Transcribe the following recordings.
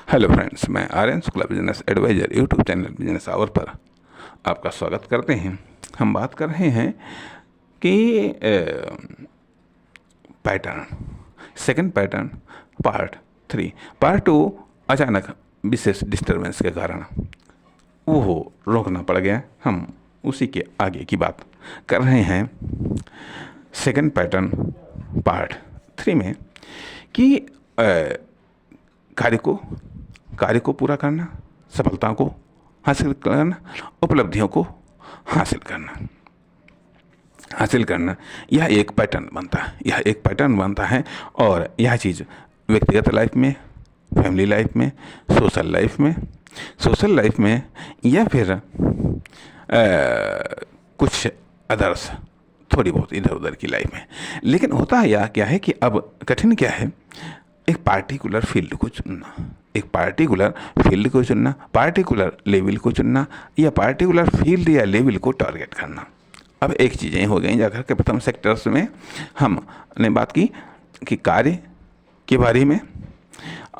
Hello friends, मैं Aryan Shukla business advisor YouTube channel Business Hour पर आपका स्वागत करते हैं। हम बात कर रहे हैं कि pattern, second pattern, part 3। Part 2 अचानक विशेष डिस्टरबेंस के कारण वो रोकना पड़ गया। हम उसी के आगे की बात कर रहे हैं सेकंड पैटर्न पार्ट 3 में कि कार्य को पूरा करना, सफलता को हासिल करना, उपलब्धियों को हासिल करना यह एक पैटर्न बनता है। और यह चीज़ व्यक्तिगत लाइफ में, फैमिली लाइफ में, सोशल लाइफ में या फिर कुछ अदर्स थोड़ी बहुत इधर उधर की लाइफ में। लेकिन होता है क्या है कि अब कठिन क्या है, एक पार्टिकुलर फील्ड को चुनना, पार्टिकुलर लेवल को चुनना या पार्टिकुलर फील्ड या लेवल को टारगेट करना। अब एक चीज़ें हो गई जाकर के प्रथम सेक्टर्स में हमने बात की कि कार्य के बारे में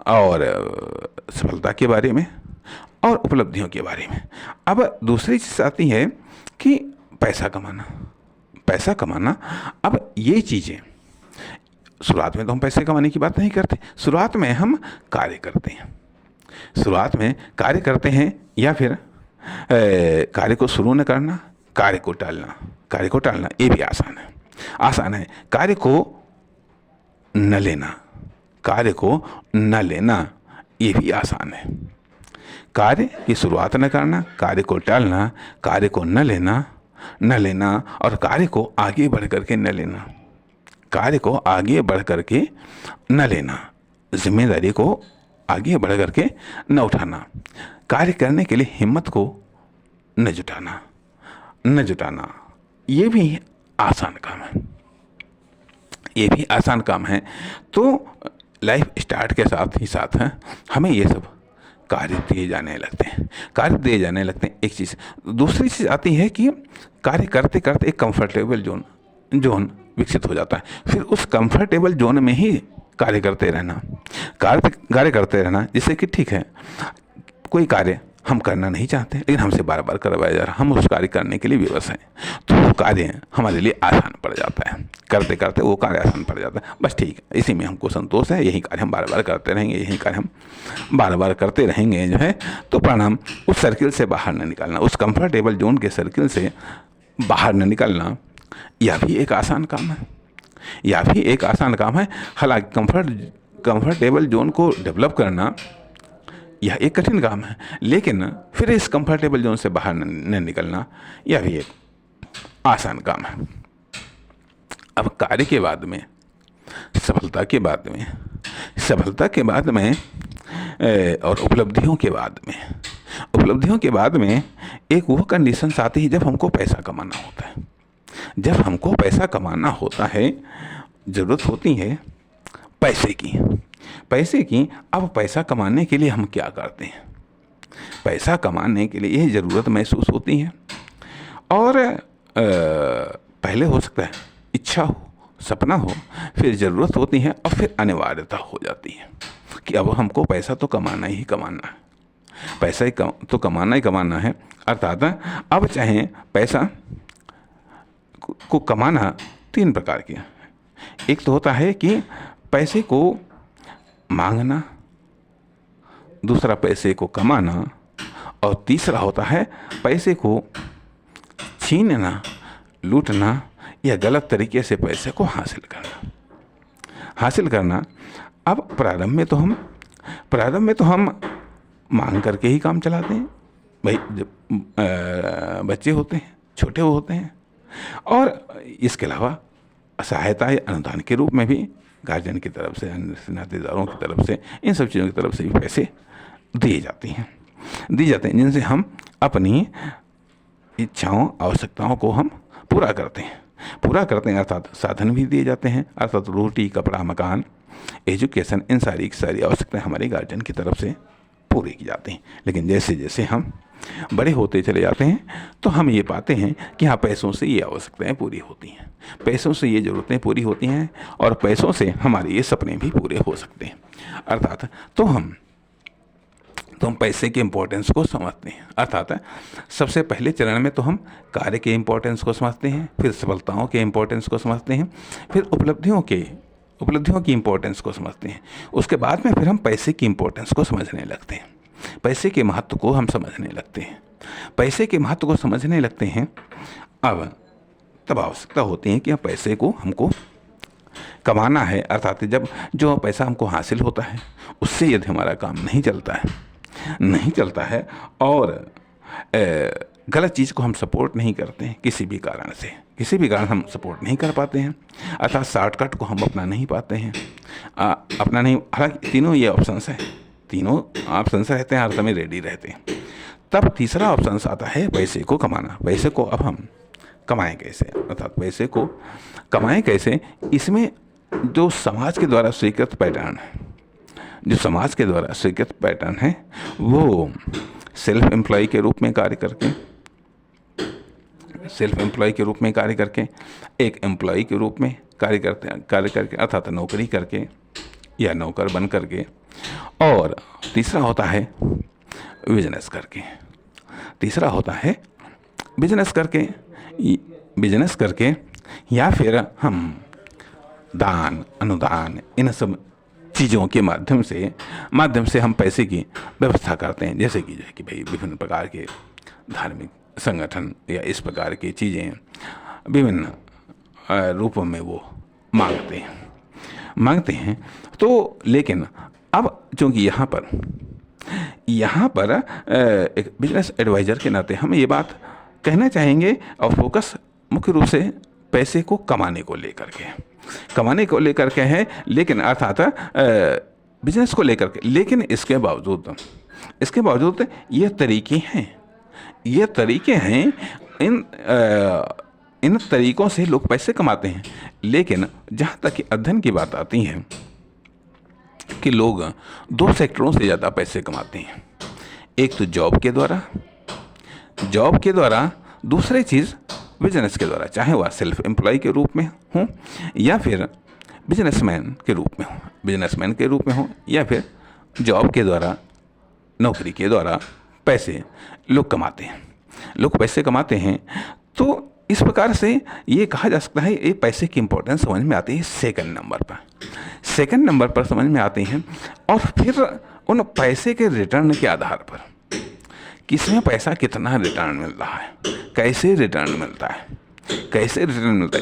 और सफलता के बारे में और उपलब्धियों के बारे में। अब दूसरी चीज़ आती है कि पैसा कमाना। अब ये चीज़ें शुरुआत में तो हम पैसे कमाने की बात नहीं करते, शुरुआत में हम कार्य करते हैं या फिर कार्य को शुरू न करना, कार्य को टालना ये भी आसान है। कार्य को न लेना ये भी आसान है। कार्य की शुरुआत न करना, कार्य को टालना, कार्य को न लेना और कार्य को आगे बढ़ करके न लेना, जिम्मेदारी को आगे बढ़ करके न उठाना, कार्य करने के लिए हिम्मत को न जुटाना ये भी आसान काम है। तो लाइफ स्टार्ट के साथ ही हमें ये सब कार्य दिए जाने लगते हैं। एक चीज़, दूसरी चीज़ आती है कि कार्य करते करते एक कंफर्टेबल जोन विकसित हो जाता है। फिर उस कंफर्टेबल जोन में ही कार्य करते रहना जिससे कि ठीक है, कोई कार्य हम करना नहीं चाहते लेकिन हमसे बार बार करवाया जा रहा, हम उस कार्य करने के लिए विवश हैं, तो वो कार्य हमारे लिए आसान पड़ जाता है। करते करते वो कार्य आसान पड़ जाता है, बस ठीक है, इसी में हमको संतोष है, यही कार्य हम बार बार करते रहेंगे जो है। तो परिणाम उस सर्किल से बाहर न निकलना, उस कंफर्टेबल जोन के सर्किल से बाहर न निकलना, यह भी एक आसान काम है। हालांकि कंफर्टेबल जोन को डेवलप करना यह एक कठिन काम है, लेकिन फिर इस कंफर्टेबल जोन से बाहर न निकलना यह भी एक आसान काम है। अब कार्य के बाद में, सफलता के बाद में और उपलब्धियों के बाद में एक वो कंडीशन आती है जब हमको पैसा कमाना होता है। ज़रूरत होती है पैसे की। अब पैसा कमाने के लिए हम क्या करते हैं? पैसा कमाने के लिए ये ज़रूरत महसूस होती है और पहले हो सकता है इच्छा हो, सपना हो, फिर ज़रूरत होती है और फिर अनिवार्यता हो जाती है कि अब हमको पैसा तो कमाना है, तो कमाना है। अर्थात अब चाहे पैसा को कमाना 3 प्रकार के हैं। एक तो होता है कि पैसे को मांगना, दूसरा पैसे को कमाना और तीसरा होता है पैसे को छीनना, लूटना या गलत तरीके से पैसे को हासिल करना। अब प्रारंभ में तो हम मांग करके ही काम चलाते हैं। भाई जब बच्चे होते हैं, छोटे होते हैं, और इसके अलावा सहायता या अनुदान के रूप में भी गार्जियन की तरफ से, नातेदारों की तरफ से, इन सब चीज़ों की तरफ से भी पैसे दिए जाते हैं जिनसे हम अपनी इच्छाओं, आवश्यकताओं को हम पूरा करते हैं। अर्थात साधन भी दिए जाते हैं, अर्थात रोटी, कपड़ा, मकान, एजुकेशन, इन सारी आवश्यकताएं हमारे गार्जियन की तरफ से पूरी की जाती हैं। लेकिन जैसे जैसे हम बड़े होते चले जाते हैं तो हम ये पाते हैं कि हाँ, पैसों से ये आवश्यकताएं पूरी होती हैं, पैसों से ये ज़रूरतें पूरी होती हैं और पैसों से हमारे ये सपने भी पूरे हो सकते हैं। अर्थात तो हम तो हम पैसे के इम्पोर्टेंस को समझते हैं। अर्थात सबसे पहले चरण में तो हम कार्य के इम्पोर्टेंस को समझते हैं, फिर सफलताओं के इम्पोर्टेंस को समझते हैं, फिर उपलब्धियों की इम्पोर्टेंस को समझते हैं। उसके बाद में फिर हम पैसे की इम्पोर्टेंस को समझने लगते हैं, पैसे के महत्व को हम समझने लगते हैं। पैसे के महत्व को समझने लगते हैं अब तब आवश्यकता होती है कि पैसे को हमको कमाना है। अर्थात जब जो पैसा हमको हासिल होता है उससे यदि हमारा काम नहीं चलता है और गलत चीज़ को हम सपोर्ट नहीं करते हैं, किसी भी कारण हम सपोर्ट नहीं कर पाते हैं, अर्थात शॉर्टकट को हम अपना नहीं पाते हैं, हालांकि तीनों ये ऑप्शंस है, तीनों ऑप्शंस रहते हैं, हर समय रेडी रहते हैं। तब तीसरा ऑप्शन आता है पैसे को कमाना। पैसे को अब हम कमाएं कैसे, अर्थात पैसे को कमाएं कैसे। इसमें जो समाज के द्वारा स्वीकृत पैटर्न है वो सेल्फ एम्प्लॉय के रूप में कार्य करके एक एम्प्लॉय के रूप में कार्य करके अर्थात नौकरी करके या नौकर बन करके, और तीसरा होता है बिजनेस करके या फिर हम दान अनुदान इन सब चीज़ों के माध्यम से हम पैसे की व्यवस्था करते हैं। जैसे कि भाई विभिन्न प्रकार के धार्मिक संगठन या इस प्रकार की चीज़ें विभिन्न रूपों में वो मांगते हैं। तो लेकिन अब चूँकि यहाँ पर एक बिजनेस एडवाइज़र के नाते हम ये बात कहना चाहेंगे और फोकस मुख्य रूप से पैसे को कमाने को लेकर के है, लेकिन अर्थात बिजनेस को लेकर के। लेकिन इसके बावजूद ये तरीके हैं, इन तरीकों से लोग पैसे कमाते हैं। लेकिन जहाँ तक कि अध्ययन की बात आती है कि लोग दो सेक्टरों से ज़्यादा पैसे कमाते हैं। एक तो जॉब के द्वारा, दूसरी चीज़ बिजनेस के द्वारा, चाहे वह सेल्फ एम्प्लॉय के रूप में हो या फिर बिजनेसमैन के रूप में हो या फिर जॉब के द्वारा, नौकरी के द्वारा पैसे लोग पैसे कमाते हैं। तो इस प्रकार से ये कहा जा सकता है ये पैसे की इम्पोर्टेंस समझ में आती है सेकंड नंबर पर समझ में आते हैं। और फिर उन पैसे के रिटर्न के आधार पर किसमें पैसा कितना रिटर्न मिल रहा है, कैसे रिटर्न मिलता है,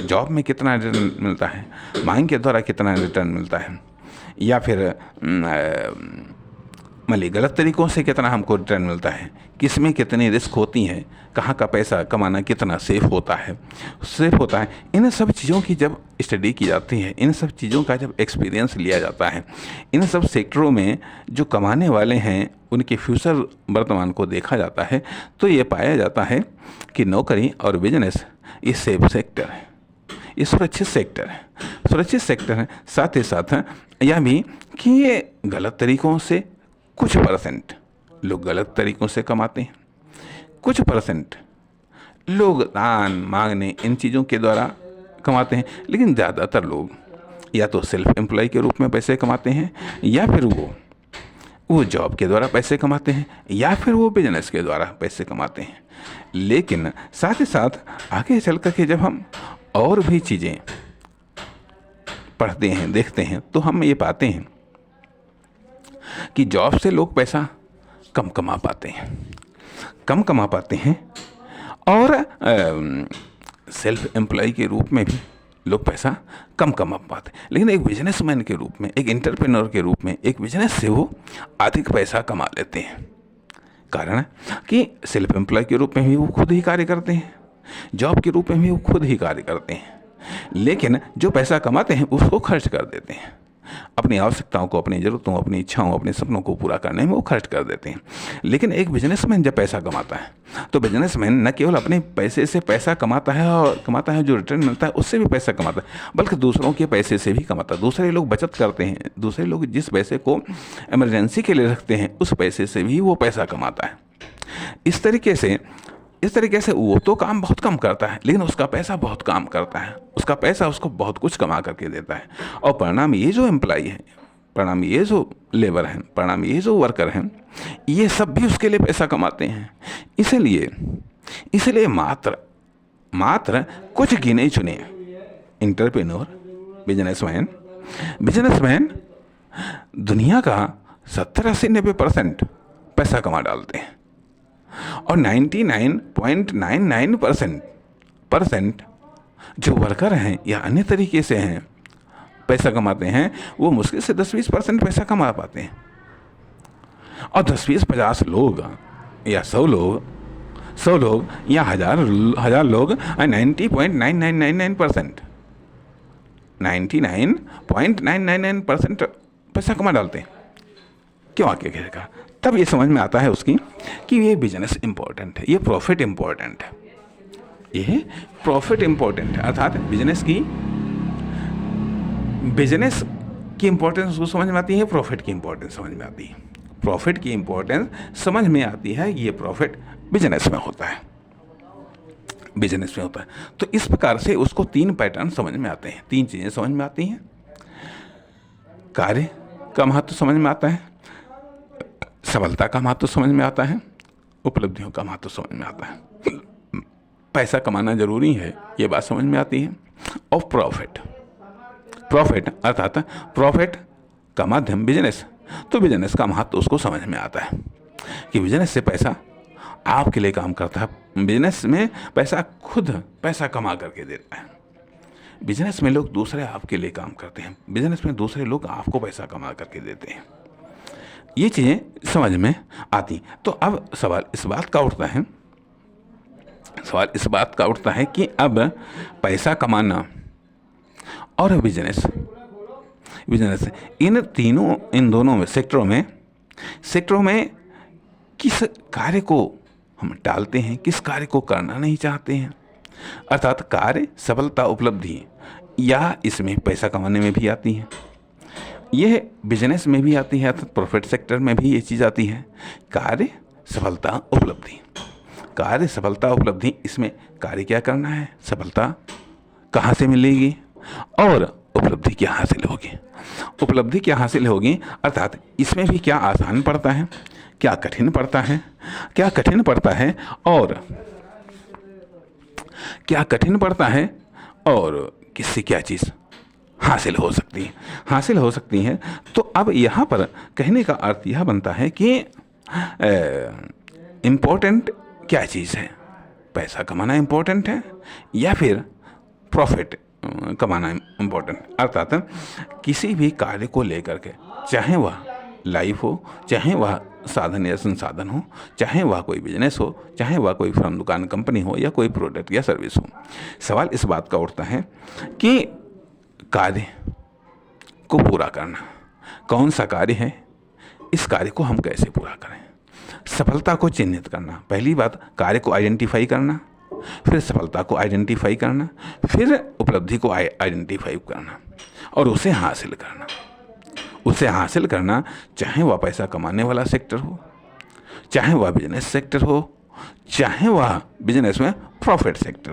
जॉब में कितना रिटर्न मिलता है, मांग के द्वारा कितना रिटर्न मिलता है, या फिर गलत तरीक़ों से कितना हमको रिटर्न मिलता है, किसमें कितनी रिस्क होती हैं, कहाँ का पैसा कमाना कितना सेफ होता है। इन सब चीज़ों की जब स्टडी की जाती है, इन सब चीज़ों का जब एक्सपीरियंस लिया जाता है, इन सब सेक्टरों में जो कमाने वाले हैं उनके फ्यूचर वर्तमान को देखा जाता है, तो ये पाया जाता है कि नौकरी और बिजनेस ये सेफ सेक्टर है, ये सुरक्षित सेक्टर है। साथ ही साथ यह भी कि ये गलत तरीक़ों से कुछ परसेंट लोग गलत तरीक़ों से कमाते हैं, कुछ परसेंट लोग दान मांगने इन चीज़ों के द्वारा कमाते हैं। लेकिन ज़्यादातर लोग या तो सेल्फ एम्प्लॉय के रूप में पैसे कमाते हैं, या फिर वो जॉब के द्वारा पैसे कमाते हैं, या फिर वो बिजनेस के द्वारा पैसे कमाते हैं। लेकिन साथ ही साथ आगे चल कर के जब हम और भी चीज़ें पढ़ते हैं, देखते हैं, तो हम ये पाते हैं कि जॉब से लोग पैसा कम कमा पाते हैं और सेल्फ एम्प्लॉय के रूप में भी लोग पैसा कम कमा पाते हैं। लेकिन एक बिजनेसमैन के रूप में, एक एंटरप्रेन्योर के रूप में, एक बिजनेस से वो अधिक पैसा कमा लेते हैं। कारण कि सेल्फ एम्प्लॉय के रूप में भी वो खुद ही कार्य करते हैं, जॉब के रूप में भी वो खुद ही कार्य करते हैं, लेकिन जो पैसा कमाते हैं उसको खर्च कर देते हैं, अपनी आवश्यकताओं को, अपनी ज़रूरतों, अपनी इच्छाओं, अपने सपनों को पूरा करने में वो खर्च कर देते हैं। लेकिन एक बिजनेसमैन जब पैसा कमाता है तो बिजनेसमैन न केवल अपने पैसे से पैसा कमाता है, जो रिटर्न मिलता है उससे भी पैसा कमाता है, बल्कि दूसरों के पैसे से भी कमाता है। दूसरे लोग बचत करते हैं, दूसरे लोग जिस पैसे को इमरजेंसी के लिए रखते हैं उस पैसे से भी वो पैसा कमाता है। इस तरीके से वो तो काम बहुत कम करता है, लेकिन उसका पैसा बहुत काम करता है, उसका पैसा उसको बहुत कुछ कमा करके देता है। और परिणाम ये जो एम्प्लॉई है, परिणाम ये जो लेबर हैं, परिणाम ये जो वर्कर हैं, ये सब भी उसके लिए पैसा कमाते हैं। इसलिए मात्र कुछ गिने चुने एंटरप्रेन्योर, बिजनेसमैन दुनिया का 70-80-90% पैसा कमा डालते हैं, और 99.99% जो वर्कर हैं या अन्य तरीके से हैं पैसा कमाते हैं, वो मुश्किल से 10-20% पैसा कमा पाते हैं। और 10-20-50 लोग या 100 लोग या हजार लोग 99.999% पैसा कमा डालते हैं। क्यों आगे कहेगा? तब ये समझ में आता है उसकी कि ये बिजनेस इंपॉर्टेंट है, ये प्रॉफिट इंपॉर्टेंट है, ये प्रॉफिट इंपॉर्टेंट है। अर्थात बिजनेस की इंपॉर्टेंस उसको समझ में आती है, प्रॉफिट की इंपॉर्टेंस समझ में आती है। प्रॉफिट की इंपॉर्टेंस समझ में आती है, ये प्रॉफिट बिजनेस में होता है, बिजनेस में होता है। तो इस प्रकार से उसको 3 पैटर्न समझ में आते हैं, 3 चीज़ें समझ में आती हैं। कार्य का महत्व समझ में आता है, सफलता का महत्व समझ में आता है, उपलब्धियों का महत्व समझ में आता है, पैसा कमाना जरूरी है, ये बात समझ में आती है। और प्रॉफिट अर्थात प्रॉफिट का माध्यम बिजनेस, तो बिजनेस का महत्व उसको समझ में आता है कि बिजनेस से पैसा आपके लिए काम करता है, बिजनेस में पैसा खुद पैसा कमा करके देता है। बिजनेस में लोग दूसरे आपके लिए काम करते हैं, बिजनेस में दूसरे लोग आपको पैसा कमा करके देते हैं। ये चीज़ें समझ में आती। तो अब सवाल इस बात का उठता है कि अब पैसा कमाना और बिजनेस इन दोनों में सेक्टरों में किस कार्य को हम टालते हैं, किस कार्य को करना नहीं चाहते हैं। अर्थात कार्य, सफलता, उपलब्धि या इसमें पैसा कमाने में भी आती है, यह बिजनेस में भी आती है, अर्थात प्रॉफिट सेक्टर में भी ये चीज़ आती है। कार्य, सफलता, उपलब्धि, इसमें कार्य क्या करना है, सफलता कहाँ से मिलेगी और उपलब्धि क्या हासिल होगी। अर्थात इसमें भी क्या आसान पड़ता है, क्या कठिन पड़ता है और किससे क्या चीज़ हासिल हो सकती है। तो अब यहाँ पर कहने का अर्थ यह बनता है कि इम्पोर्टेंट क्या चीज़ है, पैसा कमाना इम्पोर्टेंट है या फिर प्रॉफिट कमाना इम्पोर्टेंट। अर्थात किसी भी कार्य को लेकर के, चाहे वह लाइफ हो, चाहे वह साधन या संसाधन हो, चाहे वह कोई बिजनेस हो, चाहे वह कोई फर्म, दुकान, कंपनी हो या कोई प्रोडक्ट या सर्विस हो, सवाल इस बात का उठता है कि कार्य को पूरा करना, कौन सा कार्य है, इस कार्य को हम कैसे पूरा करें। सफलता को चिन्हित करना, पहली बात कार्य को आइडेंटिफाई करना, फिर सफलता को आइडेंटिफाई करना, फिर उपलब्धि को आइडेंटिफाई करना और उसे हासिल करना, चाहे वह पैसा कमाने वाला सेक्टर हो, चाहे वह बिजनेस सेक्टर हो, चाहे वह बिजनेस में प्रॉफिट सेक्टर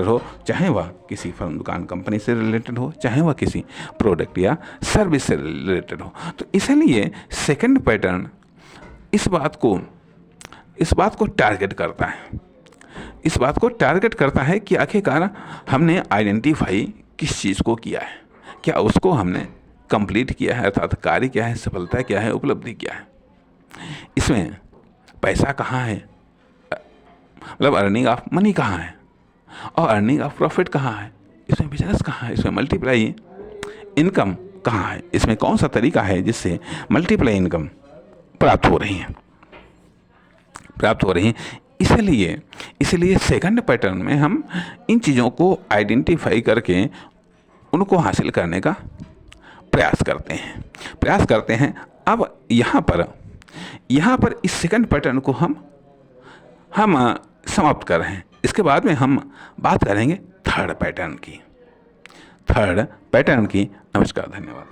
हो, चाहे वह किसी फर्म, दुकान, कंपनी से रिलेटेड हो, चाहे वह किसी प्रोडक्ट या सर्विस से रिलेटेड हो। तो इसलिए सेकंड पैटर्न इस बात को टारगेट करता है कि आखिरकार हमने आइडेंटिफाई किस चीज़ को किया है, क्या उसको हमने कंप्लीट किया है, अर्थात कार्य क्या है, सफलता क्या है, उपलब्धि क्या है, इसमें पैसा कहाँ है, मतलब अर्निंग ऑफ मनी कहाँ है और अर्निंग ऑफ प्रॉफिट कहाँ है, इसमें बिजनेस कहाँ है, इसमें मल्टीप्लाई इनकम कहाँ है, इसमें कौन सा तरीका है जिससे मल्टीप्लाई इनकम प्राप्त हो रही हैं। इसलिए सेकंड पैटर्न में हम इन चीज़ों को आइडेंटिफाई करके उनको हासिल करने का प्रयास करते हैं। अब यहाँ पर इस सेकंड पैटर्न को हम समाप्त कर रहे हैं। इसके बाद में हम बात करेंगे थर्ड पैटर्न की। नमस्कार, धन्यवाद।